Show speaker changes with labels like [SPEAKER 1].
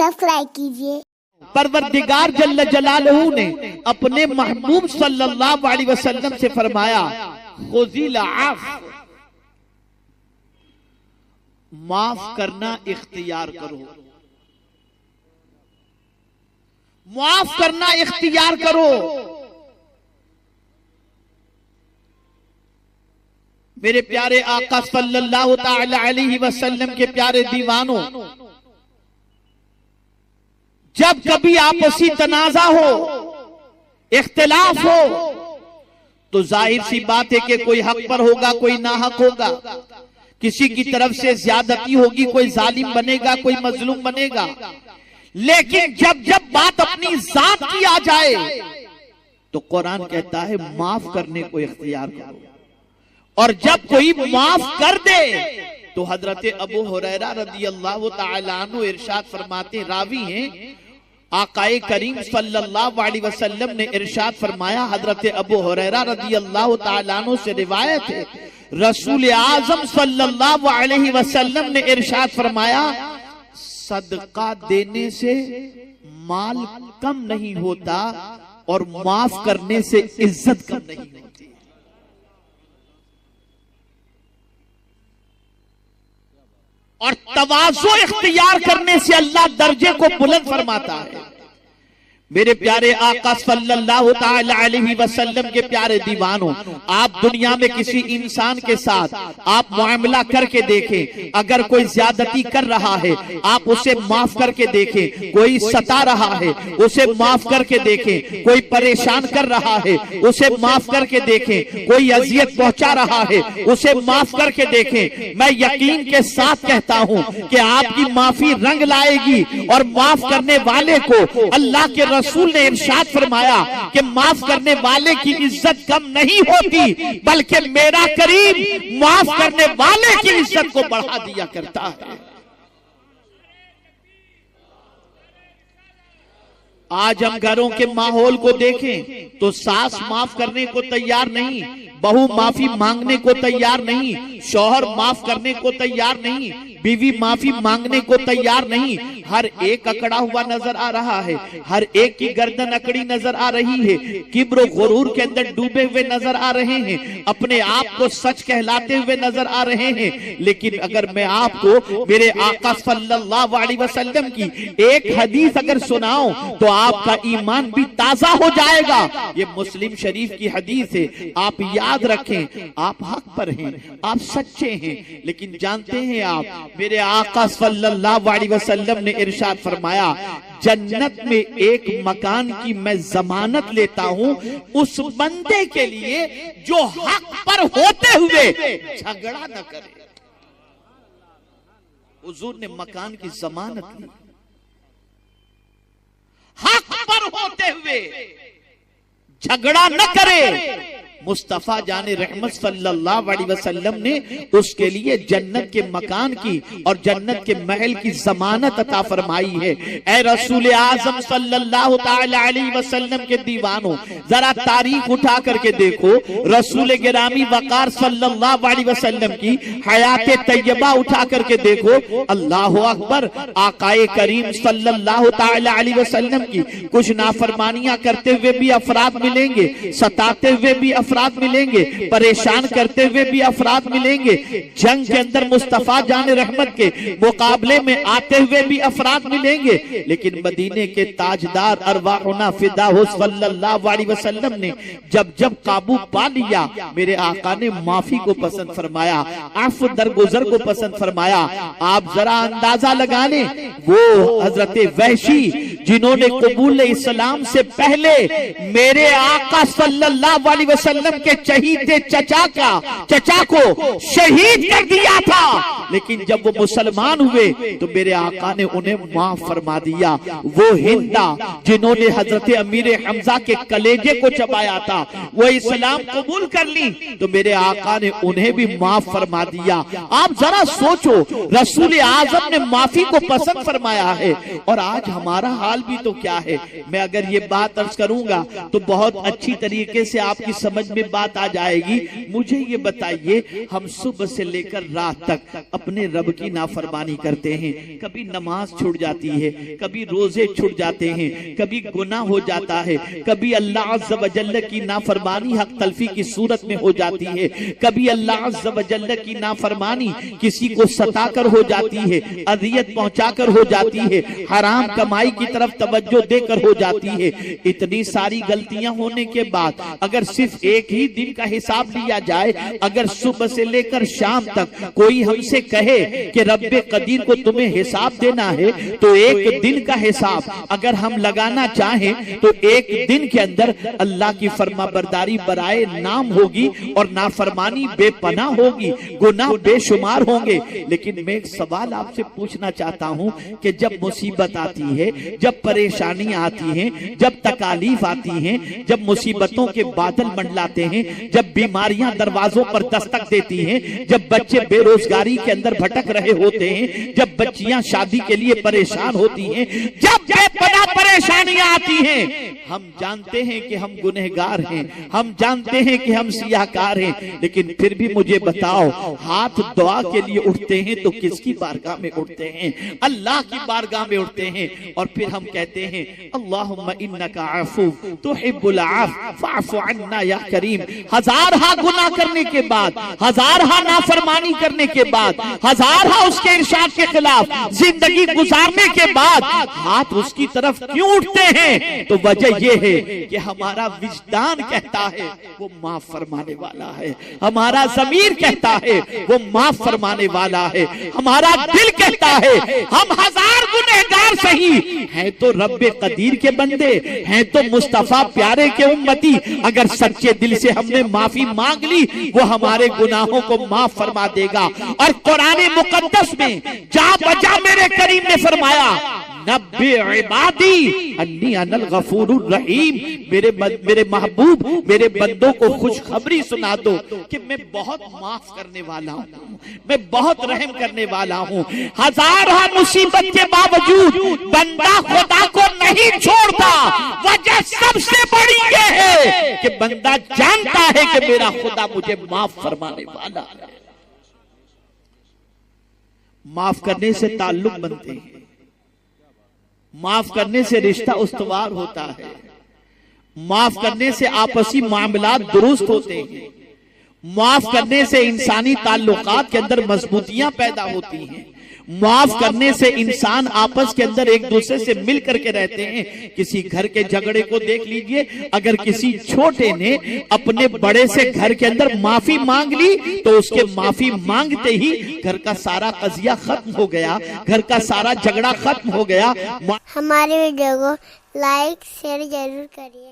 [SPEAKER 1] Subscribe कीजिए।
[SPEAKER 2] परवरदिगार जल्ल जलालहू ने अपने महबूब सल्लल्लाहु अलैहि वसल्लम से फरमाया, खुज़िल आफ़, माफ करना इख्तियार करो, माफ करना इख्तियार करो। मेरे प्यारे आका सल्लल्लाहु ताला अलैहि वसल्लम के प्यारे दीवानों, जब कभी आपसी तनाजा हो, इख्तिलाफ हो, तो जाहिर सी बात है कि कोई हक पर होगा, कोई नाहक होगा, किसी की तरफ से ज्यादती होगी, कोई जालिम बनेगा, कोई मजलूम बनेगा। लेकिन जब जब बात अपनी जात की आ जाए तो कुरान कहता है माफ करने को इख्तियार करो। और जब कोई माफ कर दे तो हजरत अबू हुरैरा रदियल्लाहु ताला अन्हु इरशाद फरमाते, रावी हैं, आकाए करीम सल्लल्लाहु अलैहि वसल्लम ने इरशाद फरमाया, हजरत अबू हुरैरा रदियल्लाहु ताला अन्हु से रिवायत है, रसूल आजम सल्लल्लाहु अलैहि वसल्लम ने इरशाद फरमाया, सदका देने से माल कम नहीं होता और माफ करने से इज्जत कम नहीं होती। और तवाज़ु इख्तियार करने से अल्लाह दर्जे को बुलंद फरमाता है। मेरे प्यारे आका सल्लल्लाहु ताला अलैहि वसल्लम के प्यारे दीवानों, आप दुनिया में किसी इंसान के साथ आप मुआमला करके देखें, अगर कोई ज्यादती कर रहा है आप उसे माफ करके देखें, कोई सता रहा है उसे माफ करके देखें, कोई परेशान कर रहा है उसे माफ करके देखें, कोई अजियत पहुंचा रहा है उसे माफ करके देखें। मैं यकीन के साथ कहता हूं कि आपकी माफी रंग लाएगी और माफ करने वाले को अल्लाह के रसूल ने इरशाद फरमाया कि माफ करने वाले की इज्जत कम नहीं होती, बल्कि मेरा करीम माफ करने वाले की इज्जत को बढ़ा दिया करता है। आज हम घरों के माहौल को देखें तो सास माफ करने को तैयार नहीं, बहू माफी मांगने को तैयार नहीं, शौहर माफ करने को तैयार नहीं, बीवी माफी मांगने को तैयार नहीं। हर एक अकड़ा हुआ नजर आ रहा है, हर एक की गर्दन अकड़ी नजर आ रही है, किब्र गुरूर के अंदर डूबे हुए नजर आ रहे हैं, अपने आप को सच कहलाते हुए नजर आ रहे हैं। लेकिन अगर मैं आपको मेरे आका सल्लल्लाहु अलैहि वसल्लम की एक हदीस अगर सुनाऊं तो आपका ईमान भी ताजा हो जाएगा। ये मुस्लिम शरीफ की हदीस है। आप याद रखें, आप हक पर हैं, आप सच्चे हैं, लेकिन जानते हैं आप, मेरे आका सल्लल्लाहु अलैहि वसल्लम ने इरशाद फरमाया, जन्नत में एक मकान की मैं जमानत लेता हूं उस बंदे के लिए जो हक पर होते हुए झगड़ा न करे। हुजूर ने मकान की जमानत ली, हक पर होते हुए झगड़ा न करे। मुस्तफा जाने रहमत सल्लल्लाहु अलैहि वसल्लम ने उसके लिए जन्नत के मकान की और जन्नत के महल की जमानत अता फरमाई है। ऐ रसूल आजम सल्लल्लाहु ताला अलैहि वसल्लम के दीवानों, जरा तारीख उठा करके देखो, रसूल गिरामी वकार सल्लल्लाहु अलैहि वसल्लम की हयात तैयबा उठा करके देखो। अल्लाहु अकबर, आकाए करीम सल्लल्लाहु ताला अलैहि वसल्लम की कुछ नाफरमानियां करते हुए भी अफराद मिलेंगे, सताते हुए भी अफराद मिलेंगे, परेशान करते हुए भी अफराद मिलेंगे, जंग के अंदर मुस्तफा जाने रहमत के मुकाबले में आते हुए भी अफराद मिलेंगे। लेकिन मदीने के ताजदार अरवाहुना फिदा हो सल्लल्लाहु अलैहि वसल्लम ने जब जब काबू पा लिया, मेरे आका ने माफी को पसंद फरमाया, आफ दरगुजर को पसंद फरमाया। आप जरा अंदाजा लगा लें, वो हजरत वहशी जिन्होंने कबूल इस्लाम से पहले मेरे आका सल्लल्लाहु अलैहि वसल्लम के चहीते चचा को शहीद कर दिया था, लेकिन जब वो मुसलमान हुए तो मेरे आका ने उन्हें माफ फरमा दिया। वो हिंदा जिन्होंने हजरत अमीर हमजा के कलेजे को चबाया था, वो इस्लाम कबूल कर ली तो मेरे आका ने उन्हें भी माफ फरमा दिया। आप जरा सोचो, रसूल आजम ने माफी को पसंद फरमाया है और आज हमारा हाल حال بھی تو کیا ہے. میں اگر یہ بات عرض کروں گا تو بہت اچھی طریقے سے آپ کی سمجھ میں بات آ جائے گی. مجھے یہ بتائیے، ہم صبح سے لے کر رات تک اپنے رب کی نافرمانی کرتے ہیں. کبھی نماز چھوٹ جاتی ہے، کبھی روزے چھوٹ جاتے ہیں، کبھی گناہ ہو جاتا ہے، کبھی اللہ عز و جل کی نافرمانی حق تلفی کی صورت میں ہو جاتی ہے، کبھی اللہ عز و جل کی نافرمانی کسی کو ستا کر ہو جاتی ہے، اذیت پہنچا کر ہو جاتی ہے، حرام کمائی کی طرف توجہ دے کر ہو جاتی ہے. اتنی ساری غلطیاں ہونے کے بعد اگر صرف ایک ہی دن کا حساب لیا جائے، اگر صبح سے لے کر شام تک کوئی ہم سے کہے کہ رب قدیر کو تمہیں حساب دینا ہے، تو ایک دن کا حساب اگر ہم لگانا چاہیں تو ایک دن کے اندر اللہ کی فرما برداری برائے نام ہوگی اور نافرمانی بے پناہ ہوگی، گناہ بے شمار ہوں گے. لیکن میں ایک سوال آپ سے پوچھنا چاہتا ہوں کہ جب مصیبت آتی ہے، جب پریشانیاں آتی ہیں، جب تکالیف آتی ہیں، جب مصیبتوں کے بادل منڈلاتے ہیں، جب بیماریاں دروازوں پر دستک دیتی ہیں، جب بچے بے روزگاری کے اندر بھٹک رہے ہوتے ہیں، جب بچیاں شادی کے لیے پریشان ہوتی ہیں، جب بے پناہ پریشانیاں آتی ہیں، ہم جانتے ہیں کہ ہم گنہگار ہیں، ہم جانتے ہیں کہ ہم سیاہکار ہیں، لیکن پھر بھی مجھے بتاؤ، ہاتھ دعا کے لیے اٹھتے ہیں تو کس کی بارگاہ میں اٹھتے ہیں؟ اللہ کی بارگاہ میں اٹھتے ہیں. اور پھر ہم کہتے ہیں اللہم انکا عفو تحب العفو فاعف عنا یا کریم. ہزارہا گناہ کرنے کے بعد، ہزارہا نافرمانی کرنے کے بعد، ہزارہا اس کے ارشاد کے خلاف زندگی گزارنے کے بعد ہاتھ اس کی طرف کیوں اٹھتے ہیں؟ تو وجہ یہ ہے کہ ہمارا وجدان کہتا ہے وہ معاف فرمانے والا ہے، ہمارا ضمیر کہتا ہے وہ معاف فرمانے والا ہے، ہمارا دل کہتا ہے ہم ہزار گنہگار صحیح ہیں تو رب قدیر کے بندے ہیں، تو مصطفیٰ پیارے کے امتی. اگر سچے دل سے ہم نے معافی مانگ لی وہ ہمارے گناہوں کو معاف فرما دے گا. اور قرآن مقدس میں جا بجا میرے کریم نے فرمایا نبی عبادی انی انا الغفور الرحیم، میرے محبوب میرے بندوں کو خوشخبری سنا دو کہ میں بہت معاف کرنے والا ہوں، میں بہت رحم کرنے والا ہوں. ہزارہ مصیبت کے باوجود بندہ خدا کو نہیں چھوڑتا. وجہ سب سے بڑی یہ ہے کہ بندہ جانتا ہے کہ میرا خدا مجھے معاف فرمانے والا ہے. معاف کرنے سے تعلق بنتے ہیں، معاف کرنے سے رشتہ استوار ہوتا ہے، معاف کرنے سے آپسی معاملات درست ہوتے ہیں، معاف کرنے سے انسانی تعلقات کے اندر مضبوطیاں پیدا ہوتی ہیں، معاف کرنے سے انسان آپس کے اندر ایک دوسرے سے مل کر کے رہتے ہیں. کسی گھر کے جھگڑے کو دیکھ لیجئے، اگر کسی چھوٹے نے اپنے بڑے سے گھر کے اندر معافی مانگ لی تو اس کے معافی مانگتے ہی گھر کا سارا قضیہ ختم ہو گیا، گھر کا سارا جھگڑا ختم ہو گیا.
[SPEAKER 1] ہمارے ویڈیو کو لائک شیئر ضرور کریے.